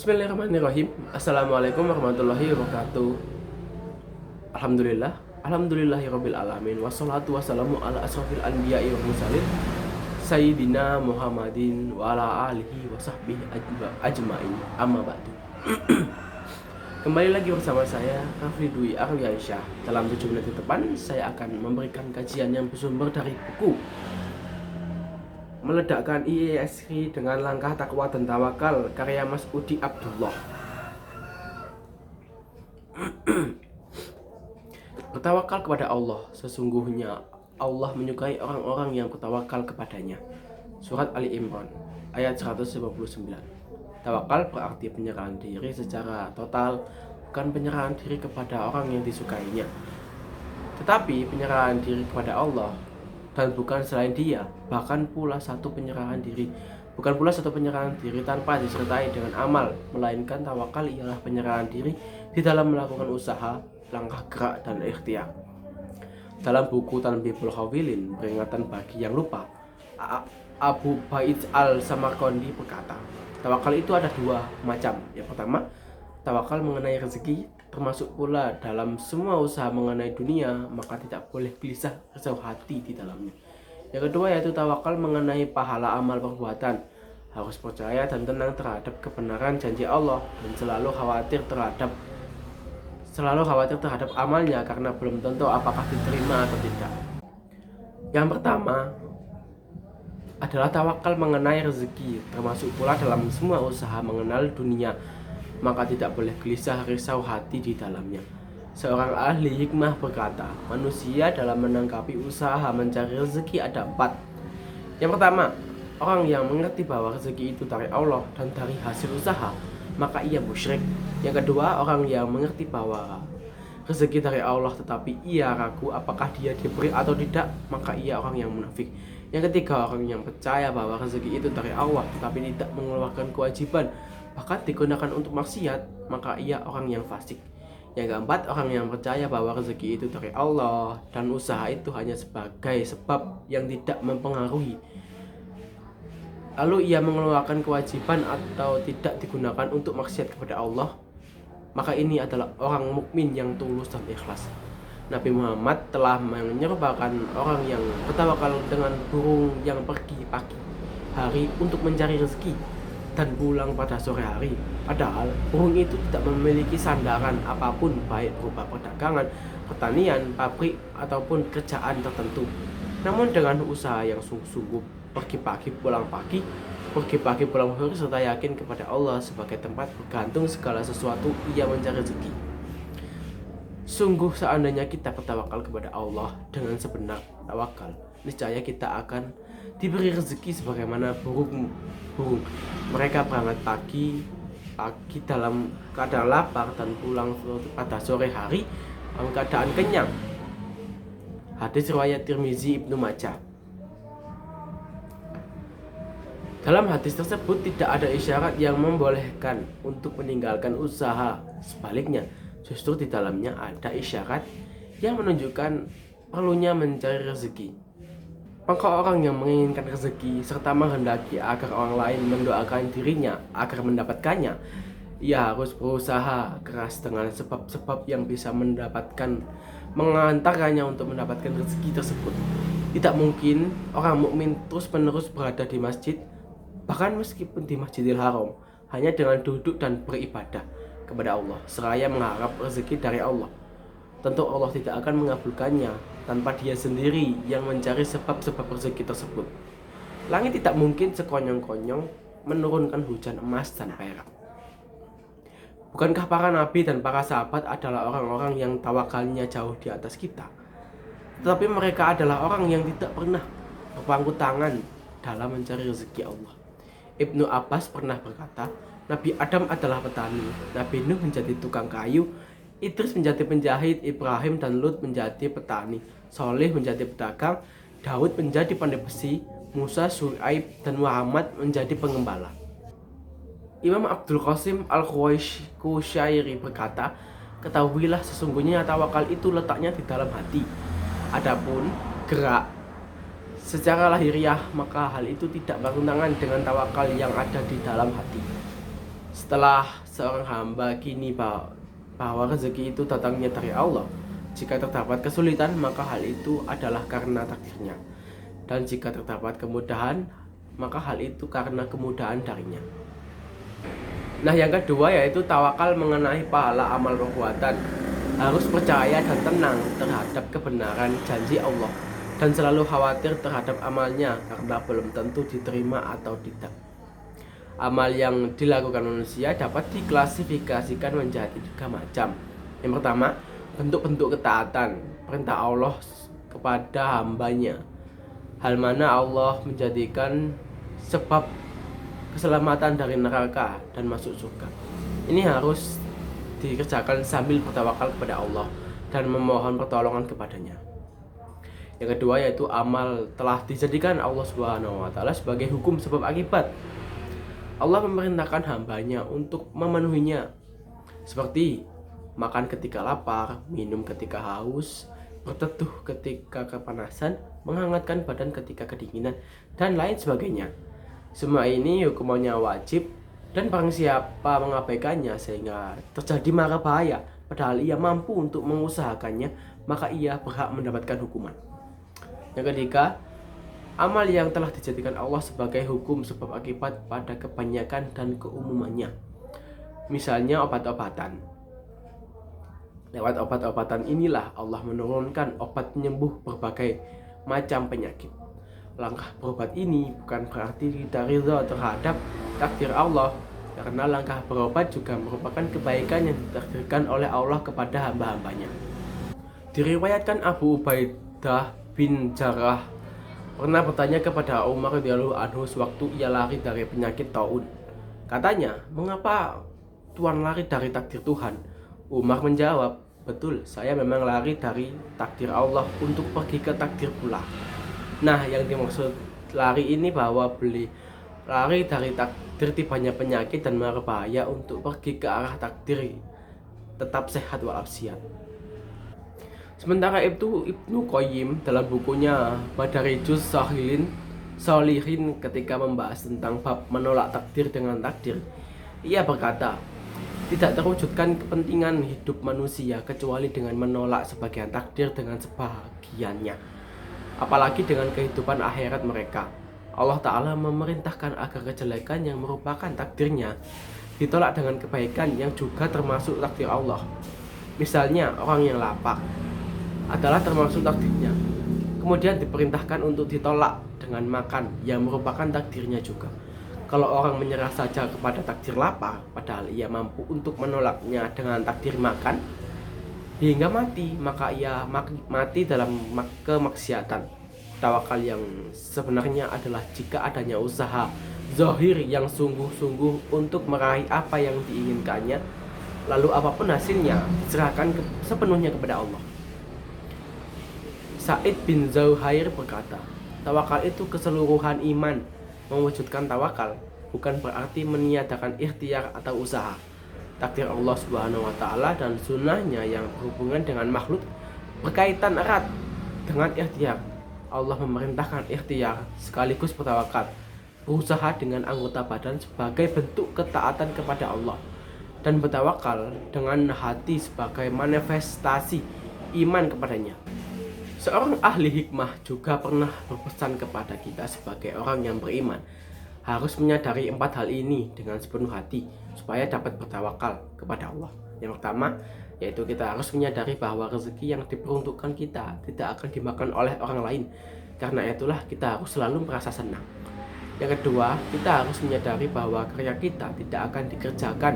Bismillahirrahmanirrahim. Assalamualaikum warahmatullahi wabarakatuh. Alhamdulillahirabbil alamin. Wassalatu wassalamu ala asrofil anbiya'i wal mursalin Sayyidina Muhammadin wa ala alihi wa sahbihi ajma'in. Amma ba'du. Kembali lagi bersama saya Rafli Dwi Aryansyah. Dalam 7 menit ke depan saya akan memberikan kajian yang bersumber dari buku Meledakkan IESG dengan Langkah Takwa dan Tawakal karya Mas Udi Abdullah. Bertawakal kepada Allah, sesungguhnya Allah menyukai orang-orang yang bertawakal kepadanya. Surat Ali Imran ayat 159. Tawakal berarti penyerahan diri secara total, bukan penyerahan diri kepada orang yang disukainya, tetapi penyerahan diri kepada Allah dan bukan selain Dia. Bukan pula satu penyerahan diri tanpa disertai dengan amal, melainkan tawakal ialah penyerahan diri di dalam melakukan usaha, langkah gerak dan ikhtiar. Dalam buku Tanbihul Ghafilin, peringatan bagi yang lupa, Abu Baid al-Samarqandi berkata, tawakal itu ada dua macam. Yang pertama, tawakal mengenai rezeki, termasuk pula dalam semua usaha mengenai dunia, maka tidak boleh gelisah risau hati di dalamnya. Yang kedua yaitu tawakal mengenai pahala amal perbuatan, harus percaya dan tenang terhadap kebenaran janji Allah dan selalu khawatir terhadap amalnya karena belum tentu apakah diterima atau tidak. Yang pertama adalah tawakal mengenai rezeki, termasuk pula dalam semua usaha mengenal dunia, maka tidak boleh gelisah risau hati di dalamnya. Seorang ahli hikmah berkata, manusia dalam menangkapi usaha mencari rezeki ada 4. Yang pertama, orang yang mengerti bahwa rezeki itu dari Allah dan dari hasil usaha, maka ia musyrik. Yang kedua, orang yang mengerti bahwa rezeki dari Allah tetapi ia ragu apakah dia diberi atau tidak, maka ia orang yang munafik. Yang ketiga, orang yang percaya bahwa rezeki itu dari Allah tetapi tidak mengeluarkan kewajiban, bahkan digunakan untuk maksiat, maka ia orang yang fasik. Yang keempat, orang yang percaya bahwa rezeki itu dari Allah dan usaha itu hanya sebagai sebab yang tidak mempengaruhi, lalu ia mengeluarkan kewajiban atau tidak digunakan untuk maksiat kepada Allah, maka ini adalah orang mukmin yang tulus dan ikhlas. Nabi Muhammad telah menyerupakan orang yang bertawakal dengan burung yang pergi pagi hari untuk mencari rezeki dan pulang pada sore hari, padahal burung itu tidak memiliki sandaran apapun, baik berupa perdagangan, pertanian, pabrik ataupun kerjaan tertentu. Namun dengan usaha yang sungguh-sungguh, pergi pagi pulang sore, serta yakin kepada Allah sebagai tempat bergantung segala sesuatu, ia mencari rezeki. Sungguh seandainya kita bertawakal kepada Allah dengan sebenar tawakal, niscaya kita akan diberi rezeki sebagaimana burung. Mereka berangkat pagi dalam keadaan lapar dan pulang pada sore hari dalam keadaan kenyang. Hadis riwayat Tirmizi, Ibnu Majah. Dalam hadis tersebut tidak ada isyarat yang membolehkan untuk meninggalkan usaha. Sebaliknya, justru di dalamnya ada isyarat yang menunjukkan perlunya mencari rezeki. Maka orang yang menginginkan rezeki serta menghendaki agar orang lain mendoakan dirinya agar mendapatkannya, ia harus berusaha keras dengan sebab-sebab yang bisa mengantarkannya untuk mendapatkan rezeki tersebut. Tidak mungkin orang mukmin terus-menerus berada di masjid, bahkan meskipun di Masjidil Haram, hanya dengan duduk dan beribadah kepada Allah seraya mengharap rezeki dari Allah. Tentu Allah tidak akan mengabulkannya tanpa Dia sendiri yang mencari sebab-sebab rezeki tersebut. Langit tidak mungkin sekonyong-konyong menurunkan hujan emas dan perak. Bukankah para nabi dan para sahabat adalah orang-orang yang tawakalnya jauh di atas kita? Tetapi mereka adalah orang yang tidak pernah berpangku tangan dalam mencari rezeki Allah. Ibnu Abbas pernah berkata, Nabi Adam adalah petani, Nabi Nuh menjadi tukang kayu, Idris menjadi penjahit, Ibrahim dan Lut menjadi petani, Soleh menjadi pedagang, Daud menjadi pandai besi, Musa, Syuaib dan Muhammad menjadi pengembala. Imam Abdul Qasim Al-Qushairi berkata, ketahuilah sesungguhnya tawakal itu letaknya di dalam hati. Adapun gerak secara lahiriah, maka hal itu tidak bertentangan dengan tawakal yang ada di dalam hati. Setelah seorang hamba kini bahwa rezeki itu datangnya dari Allah. Jika terdapat kesulitan, maka hal itu adalah karena takdirnya. Dan jika terdapat kemudahan, maka hal itu karena kemudahan darinya. Nah, yang kedua yaitu tawakal mengenai pahala amal perbuatan. Harus percaya dan tenang terhadap kebenaran janji Allah dan selalu khawatir terhadap amalnya karena belum tentu diterima atau tidak. Amal yang dilakukan manusia dapat diklasifikasikan menjadi 3 macam. Yang pertama, bentuk-bentuk ketaatan, perintah Allah kepada hambanya, hal mana Allah menjadikan sebab keselamatan dari neraka dan masuk surga. Ini harus dikerjakan sambil bertawakal kepada Allah dan memohon pertolongan kepadanya. Yang kedua yaitu amal telah dijadikan Allah Subhanahu wa taala sebagai hukum sebab akibat. Allah memerintahkan hambanya untuk memenuhinya, seperti makan ketika lapar, minum ketika haus, berteduh ketika kepanasan, menghangatkan badan ketika kedinginan, dan lain sebagainya. Semua ini hukumannya wajib, dan barang siapa mengabaikannya sehingga terjadi mara bahaya, padahal ia mampu untuk mengusahakannya, maka ia berhak mendapatkan hukuman. Yang ketiga, amal yang telah dijadikan Allah sebagai hukum sebab akibat pada kebanyakan dan keumumannya. Misalnya obat-obatan. Lewat obat-obatan inilah Allah menurunkan obat penyembuh berbagai macam penyakit. Langkah berobat ini bukan berarti kita ridha terhadap takdir Allah, karena langkah berobat juga merupakan kebaikan yang ditakdirkan oleh Allah kepada hamba-hambanya. Diriwayatkan Abu Ubaidah bin Jarrah pernah bertanya kepada Umar radhiyallahu anhu sewaktu ia lari dari penyakit taun. Katanya, "Mengapa Tuan lari dari takdir Tuhan?" Umar menjawab, "Betul, saya memang lari dari takdir Allah untuk pergi ke takdir pula." Nah, yang dimaksud lari ini bahwa lari dari takdir tibanya penyakit dan mara bahaya untuk pergi ke arah takdir tetap sehat walafiat. Sementara itu Ibnu Qayyim dalam bukunya Madarijus Shalihin ketika membahas tentang bab menolak takdir dengan takdir, ia berkata, tidak terwujudkan kepentingan hidup manusia kecuali dengan menolak sebagian takdir dengan sebagiannya, apalagi dengan kehidupan akhirat mereka. Allah Ta'ala memerintahkan agar kejelekan yang merupakan takdirnya ditolak dengan kebaikan yang juga termasuk takdir Allah. Misalnya orang yang lapar adalah termasuk takdirnya, kemudian diperintahkan untuk ditolak dengan makan yang merupakan takdirnya juga. Kalau orang menyerah saja kepada takdir lapar padahal ia mampu untuk menolaknya dengan takdir makan hingga mati, maka ia mati dalam kemaksiatan. Tawakal yang sebenarnya adalah jika adanya usaha zahir yang sungguh-sungguh untuk meraih apa yang diinginkannya, lalu apapun hasilnya diserahkan sepenuhnya kepada Allah. Sa'id bin Zuhair berkata, tawakal itu keseluruhan iman. Mewujudkan tawakal bukan berarti meniadakan ikhtiar atau usaha. Takdir Allah Subhanahu wa taala dan sunnahnya yang berhubungan dengan makhluk berkaitan erat dengan ikhtiar. Allah memerintahkan ikhtiar sekaligus bertawakal, berusaha dengan anggota badan sebagai bentuk ketaatan kepada Allah, dan bertawakal dengan hati sebagai manifestasi iman kepadanya. Seorang ahli hikmah juga pernah berpesan kepada kita sebagai orang yang beriman harus menyadari 4 hal ini dengan sepenuh hati supaya dapat bertawakal kepada Allah. Yang pertama yaitu kita harus menyadari bahwa rezeki yang diperuntukkan kita tidak akan dimakan oleh orang lain. Karena itulah kita harus selalu merasa senang. Yang kedua, kita harus menyadari bahwa karya kita tidak akan dikerjakan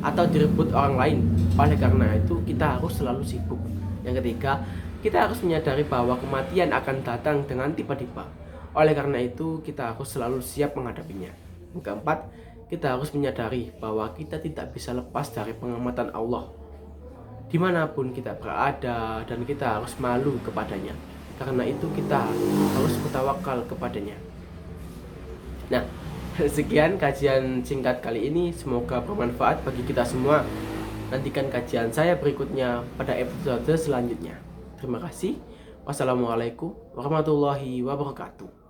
atau direbut orang lain. Oleh karena itu kita harus selalu sibuk. Yang ketiga, kita harus menyadari bahwa kematian akan datang dengan tiba-tiba. Oleh karena itu, kita harus selalu siap menghadapinya. Yang keempat, kita harus menyadari bahwa kita tidak bisa lepas dari pengamatan Allah dimanapun kita berada, dan kita harus malu kepadanya. Karena itu kita harus bertawakal kepadanya. Nah, sekian kajian singkat kali ini. Semoga bermanfaat bagi kita semua. Nantikan kajian saya berikutnya pada episode selanjutnya. Terima kasih. Wassalamualaikum warahmatullahi wabarakatuh.